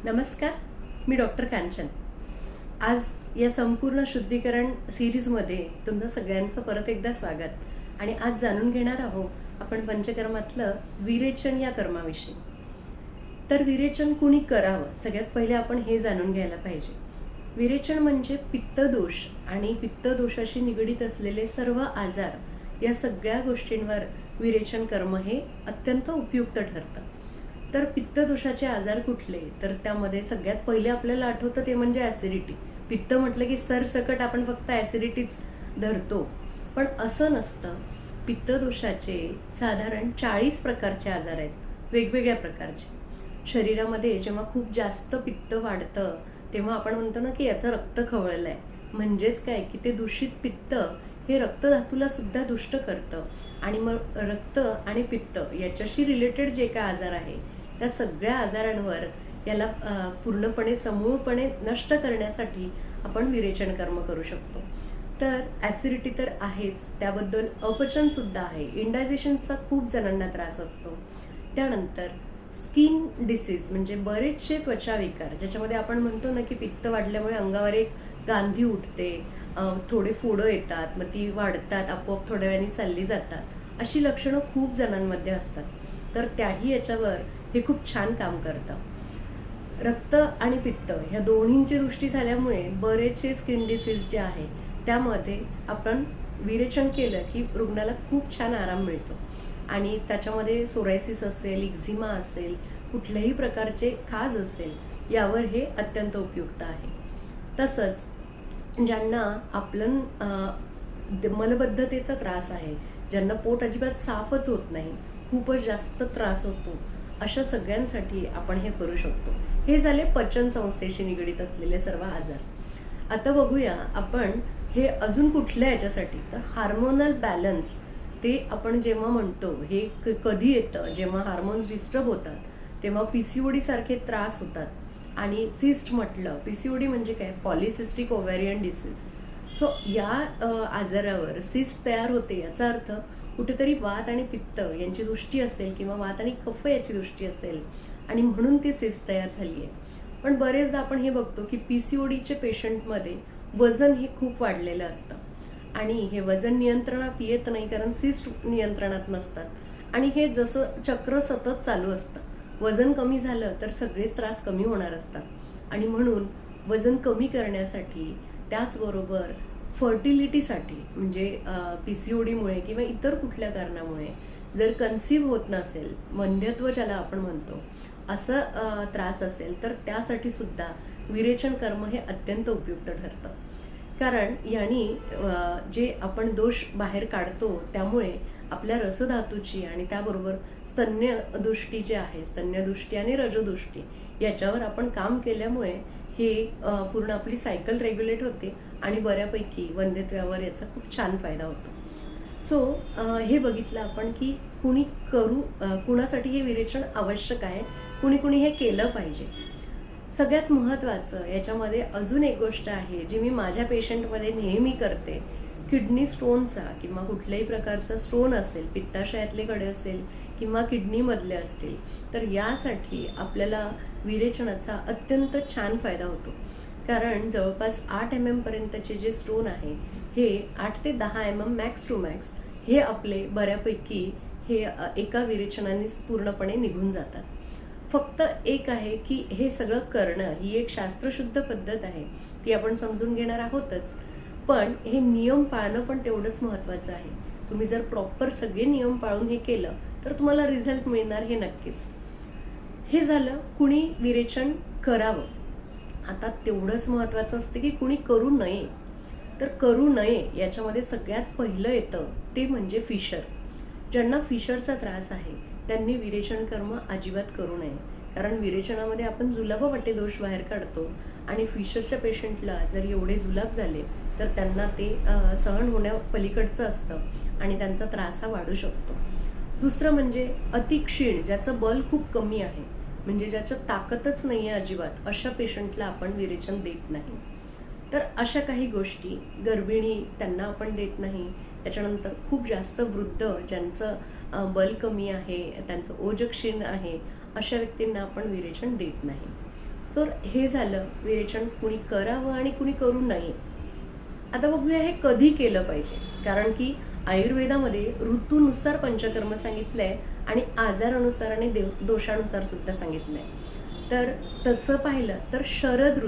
नमस्कार, मी डॉक्टर कांचन. आज या संपूर्ण शुद्धीकरण सिरीजमध्ये तुमचं सगळ्यांचं परत एकदा स्वागत. आणि आज जाणून घेणार आहोत आपण पंचकर्मातलं विरेचन या कर्माविषयी. तर विरेचन कुणी करावं, सगळ्यात पहिले आपण हे जाणून घ्यायला पाहिजे. विरेचन म्हणजे पित्तदोष आणि पित्तदोषाशी निगडीत असलेले सर्व आजार, या सगळ्या गोष्टींवर विरेचन कर्म हे अत्यंत उपयुक्त ठरतं. तर पित्तदोषाचे आजार कुठले, तर त्यामध्ये सगळ्यात पहिले आपल्याला आठवतं ते म्हणजे ॲसिडिटी. पित्त म्हटलं की सरसकट आपण फक्त ॲसिडिटीच धरतो, पण असं नसतं. पित्तदोषाचे साधारण 40 प्रकारचे आजार आहेत, वेगवेगळ्या प्रकारचे. शरीरामध्ये जेव्हा खूप जास्त पित्त वाढतं तेव्हा आपण म्हणतो ना की याचं रक्त खवळलं आहे. म्हणजेच काय की ते दूषित पित्त हे रक्तधातूला सुद्धा दुष्ट करतं. आणि मग रक्त आणि पित्त याच्याशी रिलेटेड जे काय आजार आहे त्या सगळ्या आजारांवर याला पूर्णपणे समूळपणे नष्ट करण्यासाठी आपण विरेचन कर्म करू शकतो. तर ॲसिडिटी तर आहेच, त्याबद्दल अपचनसुद्धा आहे. इंडायजेशनचा खूप जणांना त्रास असतो. त्यानंतर स्किन डिसीज म्हणजे बरेचसे त्वचा विकार, ज्याच्यामध्ये आपण म्हणतो ना की पित्त वाढल्यामुळे अंगावर एक गांधी उठते, थोडे फोडं येतात, मग ती वाढतात, आपोआप थोड्या वेळाने चालली जातात. अशी लक्षणं खूप जणांमध्ये असतात. तर त्याही याच्यावर हे खूप छान काम करतं. रक्त आणि पित्त ह्या दोन्हींची दृष्टी झाल्यामुळे बरेचसे स्किन डिसीज जे आहे त्यामध्ये आपण विरेचन केलं की रुग्णाला खूप छान आराम मिळतो. आणि त्याच्यामध्ये सोरायसिस असेल, एक्झिमा असेल, कुठल्याही प्रकारचे खाज असेल, यावर हे अत्यंत उपयुक्त आहे. तसंच ज्यांना आपलं मलबद्धतेचा त्रास आहे, ज्यांना पोट अजिबात साफच होत नाही, खूपच जास्त त्रास होतो, अशा सगळ्यांसाठी आपण हे करू शकतो. हे झाले पचन संस्थेशी निगडीत असलेले सर्व आजार. आता बघूया आपण हे अजून कुठल्या याच्यासाठी. तर हार्मोनल बॅलन्स, ते आपण जेव्हा म्हणतो हे कधी येतं, जेव्हा हार्मोन्स डिस्टर्ब होतात तेव्हा PCOD सारखे त्रास होतात. आणि सिस्ट म्हटलं, PCOD म्हणजे काय, पॉलिसिस्टिक ओव्हॅरियन डिसीज. सो या आजारावर सिस्ट तयार होते, याचा अर्थ कुठेतरी वात आणि पित्त यांची दृष्टी असेल किंवा वात आणि कफ याची दृष्टी असेल आणि म्हणून ती सिस्ट तयार झाली आहे. पण बरेचदा आपण हे बघतो की PCODचे पेशंटमध्ये वजन हे खूप वाढलेलं असतं आणि हे वजन नियंत्रणात येत नाही, कारण सिस्ट नियंत्रणात नसतात आणि हे जसं चक्र सतत चालू असतं. वजन कमी झालं तर सगळेच त्रास कमी होणार असतात आणि म्हणून वजन कमी करण्यासाठी, त्याचबरोबर फर्टिलिटीसाठी म्हणजे PCODमुळे किंवा इतर कुठल्या कारणामुळे जर कन्सीव्ह होत नसेल, वंध्यत्व ज्याला आपण म्हणतो, असं त्रास असेल तर त्यासाठी सुद्धा विरेचन कर्म हे अत्यंत उपयुक्त ठरतं. कारण यांनी जे आपण दोष बाहेर काढतो त्यामुळे आपल्या रसधातूची आणि त्याबरोबर स्तन्यदृष्टी जे आहे, स्तन्यदृष्टी आणि रजोदृष्टी याच्यावर आपण काम केल्यामुळे हे पूर्ण आपली सायकल रेग्युलेट होते आणि बऱ्यापैकी वंध्यत्वावर याचा खूप छान फायदा होतो. सो हे बघितलं आपण की कुणासाठी हे विरेचन आवश्यक आहे, कुणी हे केलं पाहिजे. सगळ्यात महत्त्वाचं याच्यामध्ये अजून एक गोष्ट आहे जी मी माझ्या पेशंटमध्ये नेहमी करते. किडनी स्टोनचा किंवा कुठल्याही प्रकारचा स्टोन असेल, पित्ताशयातले कडे असेल किंवा किडनीमधले असतील, तर यासाठी आपल्याला विरेचनाचा अत्यंत छान फायदा होतो. कारण जवळपास 8 mm पर्यंतचे जे स्टोन आहे हे 8 ते 10 mm मॅक्स टू मॅक्स हे आपले बऱ्यापैकी हे एका विरेचनानेच पूर्णपणे निघून जातात. फक्त एक आहे की हे सगळं करणं ही एक शास्त्रशुद्ध पद्धत आहे, ती आपण समजून घेणार आहोतच, पण हे नियम पाळणं पण तेवढंच महत्त्वाचं आहे. तुम्ही जर प्रॉपर सगळे नियम पाळून हे केलं तर तुम्हाला रिझल्ट मिळणार हे नक्कीच. हे झालं कुणी विरेचन करावं. आता तेवढंच महत्त्वाचं असतं की कुणी करू नये. तर करू नये याच्यामध्ये सगळ्यात पहिलं येतं ते म्हणजे फिशर. ज्यांना फिशरचा त्रास आहे त्यांनी विरेचन कर्म अजिबात करू नये. कारण विरेचनामध्ये आपण जुलाबवाटे दोष बाहेर काढतो आणि फिशरच्या पेशंटला जर एवढे जुलाब झाले तर त्यांना ते सहन होण्या पलीकडचं असतं आणि त्यांचा त्रास हा वाढू शकतो. दुसरं म्हणजे अतिक्षीण, ज्याचं बल खूप कमी आहे, म्हणजे ज्याच्यात ताकदच नाही आहे अजिबात, अशा पेशंटला आपण विरेचन देत नाही. तर अशा काही गोष्टी, गर्भिणी त्यांना आपण देत नाही. त्याच्यानंतर खूप जास्त वृद्ध ज्यांचं बल कमी आहे, त्यांचं ओज क्षीण आहे, अशा व्यक्तींना आपण विरेचन देत नाही. सो हे झालं विरेचन कुणी करावं आणि कुणी करू नये. आता बघूया हे कधी केलं पाहिजे, कारण की आयुर्वेदामध्ये ऋतूनुसार पंचकर्म सांगितलंय आणि आजारानुसार आणि दोषानुसार सुद्धा सांगितलंय. तर तसं पाहिलं तर शरद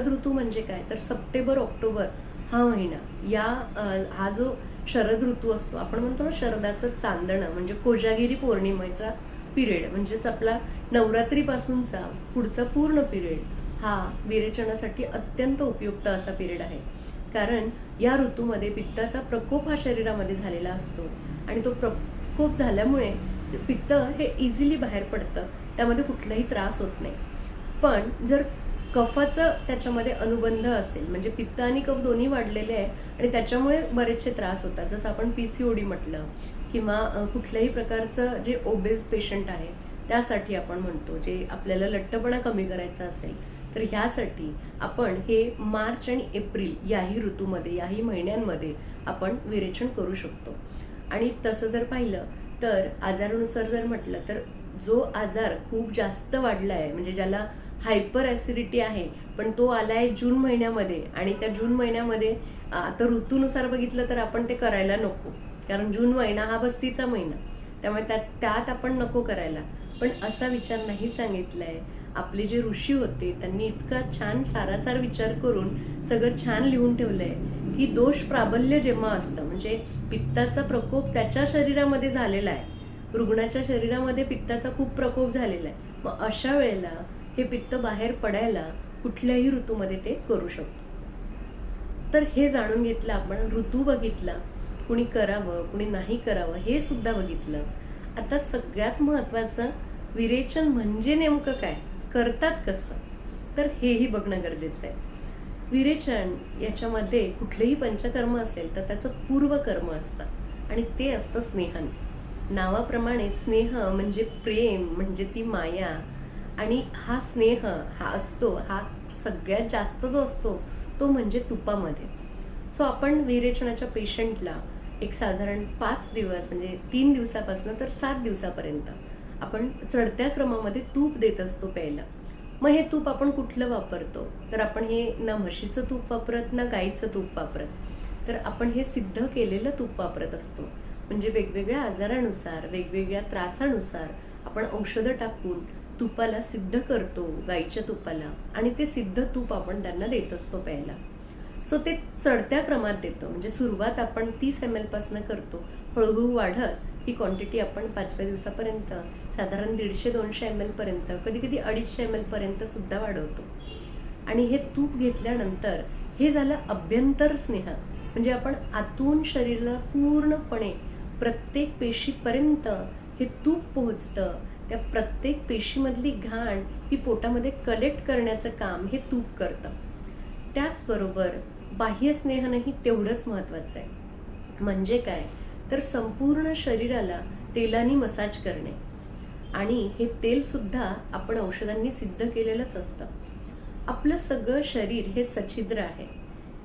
ऋतू म्हणजे काय, तर सप्टेंबर ऑक्टोबर हा महिना, हा जो शरद ऋतू असतो, आपण म्हणतो ना शरदाचं चांदणं, म्हणजे कोजागिरी पौर्णिमेचा पिरियड, म्हणजेच आपला नवरात्रीपासूनचा पुढचा पूर्ण पिरियड हा विरेचनासाठी अत्यंत उपयुक्त असा पिरियड आहे. कारण या ऋतूमध्ये पित्ताचा प्रकोप हा शरीरामध्ये झालेला असतो आणि तो प्रकोप झाल्यामुळे पित्त हे इझिली बाहेर पडतं, त्यामध्ये कुठलाही त्रास होत नाही. पण जर कफाचं त्याच्यामध्ये अनुबंध असेल, म्हणजे पित्त आणि कफ दोन्ही वाढलेले आहे आणि त्याच्यामुळे बरेचसे त्रास होतात, जसं आपण PCOD म्हटलं किंवा कुठल्याही प्रकारचं जे ओबेस पेशंट आहे त्यासाठी आपण म्हणतो, जे आपल्याला लठ्ठपणा कमी करायचा असेल, तर ह्यासाठी आपण हे मार्च आणि एप्रिल याही ऋतूमध्ये, याही महिन्यांमध्ये आपण विरेचन करू शकतो. आणि तसं जर पाहिलं तर आजारानुसार जर म्हटलं तर जो आजार खूप जास्त वाढला आहे, म्हणजे ज्याला हायपर ॲसिडिटी आहे, पण तो आला आहे जून महिन्यामध्ये, आणि त्या जून महिन्यामध्ये आता ऋतूनुसार बघितलं तर आपण ते करायला नको, कारण जून महिना हा बस्तीचा महिना, त्यामुळे त्यात आपण नको करायला. पण असा विचार नाही सांगितलाय. आपले जे ऋषी होते त्यांनी इतका छान सारासार विचार करून सगळं छान लिहून ठेवलंय की दोष प्राबल्य जेव्हा असतं, म्हणजे पित्ताचा प्रकोप त्याच्या शरीरामध्ये झालेला आहे, रुग्णाच्या शरीरामध्ये पित्ताचा खूप प्रकोप झालेला आहे, मग अशा वेळेला हे पित्त बाहेर पडायला कुठल्याही ऋतूमध्ये ते करू शकतो. तर हे जाणून घेतलं आपण, ऋतू बघितला, कुणी करावं कुणी नाही करावं हे सुद्धा बघितलं. आता सगळ्यात महत्त्वाचं, विरेचन म्हणजे नेमकं काय, करतात कसं, तर हेही बघणं गरजेचं आहे. विरेचन याच्यामध्ये कुठलेही पंचकर्म असेल तर त्याचं पूर्वकर्म असतं आणि ते असतं स्नेहन. नावाप्रमाणे स्नेह म्हणजे प्रेम, म्हणजे ती माया, आणि हा स्नेह हा असतो, हा सगळ्यात जास्त जो असतो तो म्हणजे तुपामध्ये. सो आपण विरेचनाच्या पेशंटला एक साधारण 5 दिवस, म्हणजे 3 दिवसापासून तर 7 दिवसापर्यंत आपण चढत्या क्रमामध्ये तूप देत असतो प्यायला. मग हे तूप आपण कुठलं वापरतो, तर आपण हे ना म्हशीचं तूप वापरत ना गाईचं तूप वापरत, तर आपण हे सिद्ध केलेलं तूप वापरत असतो. म्हणजे वेगवेगळ्या आजारानुसार, वेगवेगळ्या त्रासानुसार आपण औषधं टाकून तुपाला सिद्ध करतो, गाईच्या तुपाला, आणि ते सिद्ध तूप आपण त्यांना देत असतो प्यायला. सो ते चढत्या क्रमात देतो, म्हणजे सुरुवात आपण 30 ml पासून करतो, हळूहळू वाढत ही क्वांटिटी आपण 5व्या दिवसापर्यंत साधारण 150-200 ml पर्यंत, कधी कधी 250 ml पर्यंत सुद्धा वाढवतो. आणि हे तूप घेतल्यानंतर हे झालं अभ्यंतर स्नेह, म्हणजे आपण आतून शरीराला पूर्णपणे प्रत्येक पेशीपर्यंत हे तूप पोहोचतं. त्या प्रत्येक पेशीमधली घाण ही पोटामध्ये कलेक्ट करण्याचं काम हे तूप करतं. त्याचबरोबर बाह्य स्नेहनही तेवढंच महत्त्वाचं आहे. म्हणजे काय, तर संपूर्ण शरीराला तेलाने मसाज करणे, आणि हे तेलसुद्धा आपण औषधांनी सिद्ध केलेलंच असतं. आपलं सगळं शरीर हे सच्छिद्र आहे,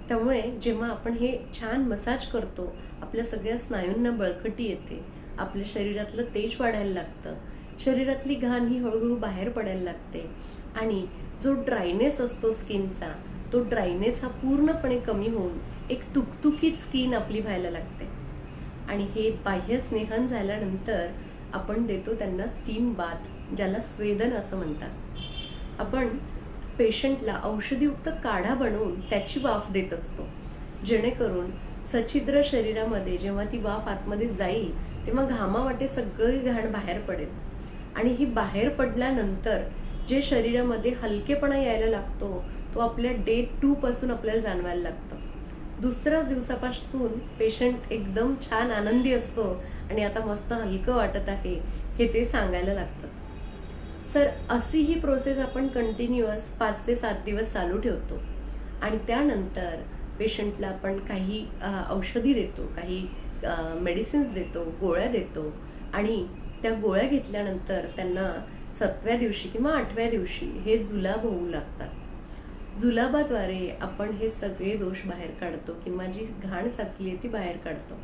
त्यामुळे जेव्हा आपण हे छान मसाज करतो आपल्या सगळ्या स्नायूंना बळकटी येते, आपल्या शरीरातलं तेज वाढायला लागतं, शरीरातली घाण ही हळूहळू बाहेर पडायला लागते, आणि जो ड्रायनेस असतो स्किनचा, तो ड्रायनेस हा पूर्णपणे कमी होऊन एक तुकतुकीत स्किन आपली व्हायला लागते. आणि हे बाह्य स्नेहन झाल्यानंतर आपण देतो त्यांना स्टीम बाथ, ज्याला स्वेदन असं म्हणतात. आपण पेशंटला औषधीयुक्त काढा बनवून त्याची वाफ देत असतो, जेणेकरून सच्छिद्र शरीरामध्ये जेव्हा ती वाफ आतमध्ये जाईल तेव्हा घामावाटे सगळी घाण बाहेर पडेल, आणि ही बाहेर पडल्यानंतर जे शरीरामध्ये हलकेपणा यायला लागतो तो आपल्या डे 2 पासून आपल्याला जाणवायला लागतं. दुसऱ्याच दिवसापासून पेशंट एकदम छान आनंदी असतो आणि आता मस्त हलकं वाटत आहे हे ते सांगायला लागतं. सर अशी ही प्रोसेस आपण कंटिन्युअस 5 ते 7 दिवस चालू ठेवतो, आणि त्यानंतर पेशंटला आपण काही औषधी देतो, काही मेडिसिन्स देतो, गोळ्या देतो, आणि त्या गोळ्या घेतल्यानंतर त्यांना 7व्या दिवशी किंवा 8व्या दिवशी हे जुलाब होऊ लागतात. जुलाबाद्वारे आपण हे सगळे दोष बाहेर काढतो किंवा जी घाण साचली आहे ती बाहेर काढतो.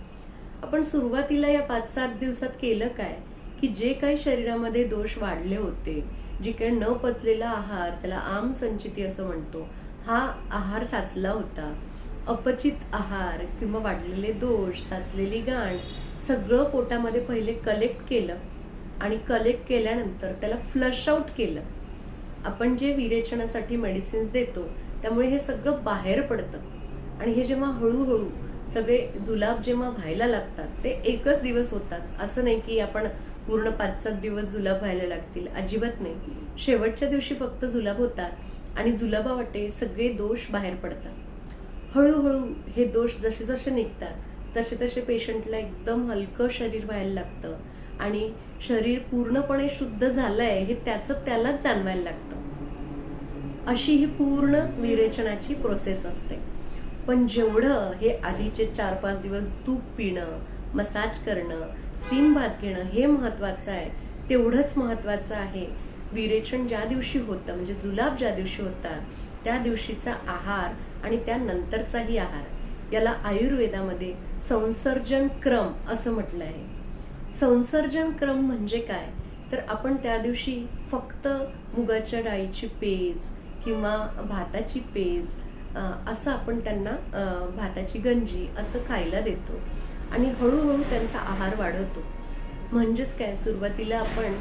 आपण सुरुवातीला या 5-7 दिवसात केलं काय, की जे काही शरीरामध्ये दोष वाढले होते, जे काही न पचलेला आहार, त्याला आमसंचिती असं म्हणतो, हा आहार साचला होता. अपचित आहार किंवा वाढलेले दोष, साचलेली गाण सगळं पोटामध्ये पहिले कलेक्ट केलं आणि कलेक्ट केल्यानंतर त्याला फ्लश आउट केलं. आपण जे विरेचनासाठी मेडिसिन्स देतो त्यामुळे हे सगळं बाहेर पडतं आणि हे जेव्हा हळूहळू सगळे जुलाब जेव्हा व्हायला लागतात ते एकच दिवस होतात. असं नाही की आपण पूर्ण 5-7 दिवस जुलाब व्हायला लागतील, अजिबात नाही. शेवटच्या दिवशी फक्त जुलाब होतात आणि जुलाबावाटे सगळे दोष बाहेर पडतात. हळूहळू हे दोष जसे जसे निघतात तसे तसे पेशंटला एकदम हलकं शरीर व्हायला लागतं आणि शरीर पूर्णपणे शुद्ध झालंय हे त्याचं त्यालाच जाणवायला लागतं. अशी ही पूर्ण विरेचनाची प्रोसेस असते. पण जेवढं हे आधीचे 4-5 दिवस तूप पिणं, मसाज करणं, स्टीम बाथ घेणं हे महत्त्वाचं आहे, तेवढंच महत्त्वाचं आहे विरेचन ज्या दिवशी होतं, म्हणजे जुलाब ज्या दिवशी होतात त्या दिवशीचा आहार आणि त्यानंतरचाही आहार. याला आयुर्वेदामध्ये संसर्जन क्रम असं म्हटलं आहे. संसर्जन क्रम म्हणजे काय, तर आपण त्या दिवशी फक्त मुगाच्या डाळीची पेज किंवा भाताची पेज असं आपण त्यांना भाताची गंजी असं खायला देतो आणि हळूहळू त्यांचा आहार वाढवतो. म्हणजेच काय, सुरुवातीला आपण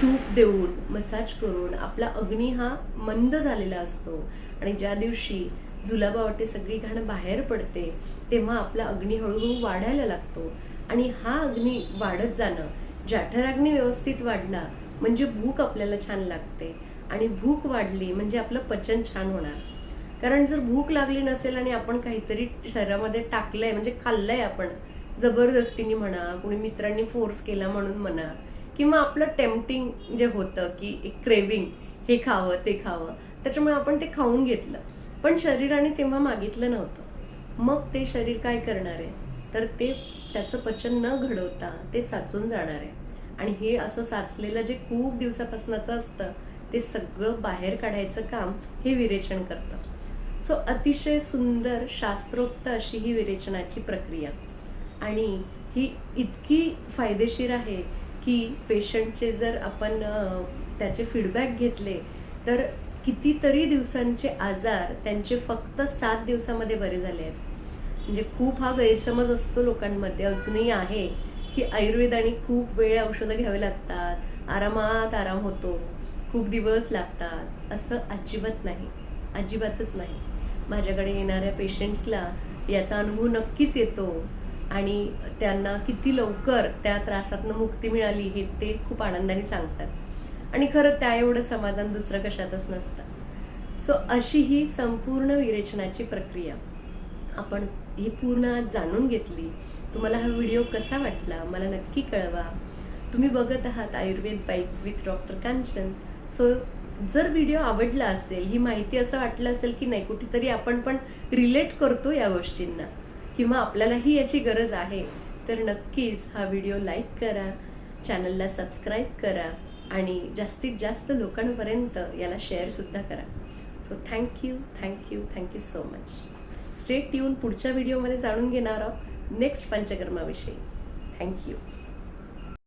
तूप देऊन मसाज करून आपला अग्नी हा मंद झालेला असतो आणि ज्या दिवशी जुलाबावाटे सगळी घाण बाहेर पडते तेव्हा आपला अग्नी हळूहळू वाढायला लागतो आणि हा अग्नी वाढत जाणं, जठराग्नी व्यवस्थित वाढला म्हणजे भूक आपल्याला छान लागते आणि भूक वाढली म्हणजे आपलं पचन छान होणार. कारण जर भूक लागली नसेल आणि आपण काहीतरी शरीरामध्ये टाकलंय म्हणजे खाल्लंय आपण जबरदस्तीने म्हणा, कोणी मित्रांनी फोर्स केला म्हणून म्हणा, किंवा आपलं टेम्पटिंग जे होतं की एक क्रेविंग, हे खावं ते खावं, त्याच्यामुळे आपण ते खाऊन घेतलं, पण शरीराने तेव्हा मागितलं नव्हतं. मग ते शरीर काय करणार आहे, तर ते त्याचं पचन न घडवता ते साचून जाणार आहे आणि हे असं साचलेलं जे खूप दिवसापासूनचं असतं ते सगळं बाहेर काढायचं काम हे विरेचन करतं. सो अतिशय सुंदर शास्त्रोक्त अशी ही विरेचनाची प्रक्रिया आणि ही इतकी फायदेशीर आहे की पेशंटचे जर आपण त्याचे फीडबॅक घेतले तर कितीतरी दिवसांचे आजार त्यांचे फक्त 7 दिवसामध्ये बरे झाले आहेत. म्हणजे खूप हा गैरसमज असतो लोकांमध्ये, अजूनही आहे, की आयुर्वेदाने खूप वेळ औषधं घ्यावी लागतात, आरामात आराम होतो, खूप दिवस लागतात. असं अजिबात नाही, अजिबातच नाही. माझ्याकडे येणाऱ्या पेशंट्सला याचा अनुभव नक्कीच येतो आणि त्यांना किती लवकर त्या त्रासातनं मुक्ती मिळाली हे ते खूप आनंदाने सांगतात आणि खरं त्या एवढं समाधान दुसरं कशातच नसतं. सो अशी ही संपूर्ण विरेचनाची प्रक्रिया आपण ही पूर्ण आज जाणून घेतली. तुम्हाला हा व्हिडिओ कसा वाटला मला नक्की कळवा. तुम्ही बघत आहात Ayurveda bites with doctor Kanchan. So जर व्हिडिओ आवडला असेल, ही माहिती असं वाटलं असेल की नाही कुठेतरी आपण पण रिलेट करतो या गोष्टींना किंवा आपल्यालाही याची गरज आहे, तर नक्कीच हा व्हिडिओ लाईक करा, चॅनलला सबस्क्राईब करा आणि जास्तीत जास्त लोकांपर्यंत याला शेअरसुद्धा करा. So thank you so much. Stay tune. पुढच्या व्हिडिओमध्ये जाणून घेणार आहोत नेक्स्ट पंचकर्माविषयी. थँक्यू.